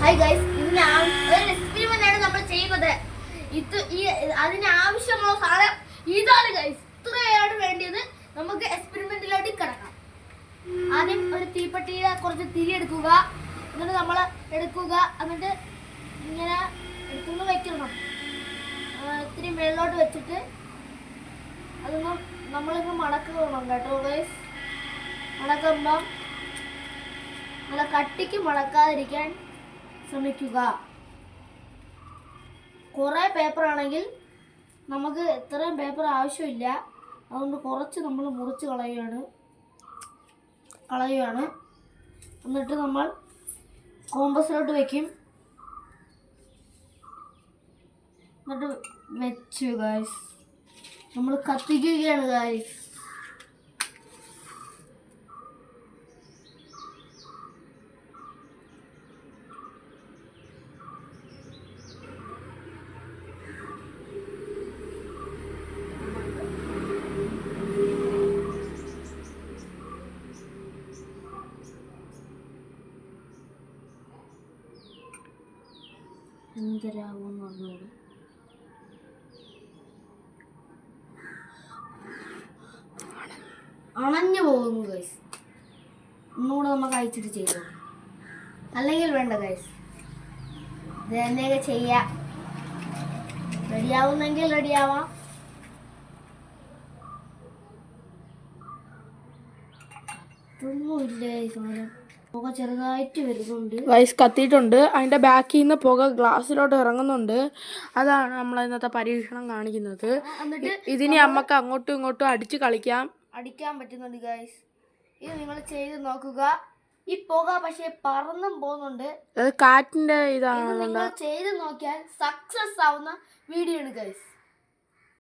Hi guys, ഇന്ന് ഒരു experiment ആണ് നമ്മൾ ചെയ്യുന്നത്. അതിന് ആവശ്യമുള്ള സാധനം ഇതാണ് ഗൈസ്. ഇത്രയാണ് വേണ്ടിയത്. നമുക്ക് എക്സ്പെരിമെന്റിലോട്ട് കിടക്കാം. ആദ്യം ഒരു തീപ്പെട്ടിയിൽ കുറച്ച് തിരി എടുക്കുക. എന്നിട്ട് നമ്മൾ എടുക്കുക. എന്നിട്ട് ഇങ്ങനെ എടുത്തുകൊണ്ട് വെക്കണം. ഇത്തിരി മേളിലോട്ട് വെച്ചിട്ട് അതൊന്നും നമ്മളിങ്ങ് മടക്കണം കേട്ടോ ഗൈസ്. മടക്കുമ്പം നല്ല കട്ടിക്ക് മടക്കാതിരിക്കാൻ ശ്രമിക്കുക. കുറേ പേപ്പർ ആണെങ്കിൽ നമുക്ക് ഇത്രയും പേപ്പർ ആവശ്യമില്ല. അതുകൊണ്ട് കുറച്ച് നമ്മൾ മുറിച്ച് കളയുകയാണ്. എന്നിട്ട് നമ്മൾ കോമ്പസിലോട്ട് വയ്ക്കും. എന്നിട്ട് വെച്ചു ഗൈസ്. നമ്മൾ കത്തിക്കുകയാണ് ഗൈസ്. എന്തരാകുമെന്ന് പറഞ്ഞോളൂ. അണഞ്ഞു പോകുന്നു ഗൈസ്. ഒന്നുകൂടെ നമുക്ക് അയച്ചിട്ട് ചെയ്തു. അല്ലെങ്കിൽ വേണ്ട ഗൈസ്, ഇത് തന്നെയൊക്കെ ചെയ്യാം. റെഡിയാവുന്നെങ്കിൽ റെഡിയാവാം. ഇതൊന്നുമില്ല ഈ സാധനം. പുക ചെറുതായിട്ട് വരുന്നുണ്ട് ഗൈസ്. കത്തിയിട്ടുണ്ട്. അതിൻ്റെ ബാക്കിൽ നിന്ന് പുക ഗ്ലാസ്സിലോട്ട് ഇറങ്ങുന്നുണ്ട്. അതാണ് നമ്മൾ ഇന്നത്തെ പരീക്ഷണം കാണിക്കുന്നത്. ഇതിനി നമുക്ക് അങ്ങോട്ടും ഇങ്ങോട്ടും അടിക്കാൻ പറ്റുന്നുണ്ട് ഗൈസ്. ഇത് നിങ്ങൾ ചെയ്ത് നോക്കുക. ഈ പുക പക്ഷേ പറന്നും പോകുന്നുണ്ട്. അത് കാറ്റിന്റെ ഇതാണ്. നിങ്ങൾ ചെയ്ത് നോക്കിയാൽ സക്സസ് ആവുന്ന വീഡിയോ ആണ് ഗൈസ്.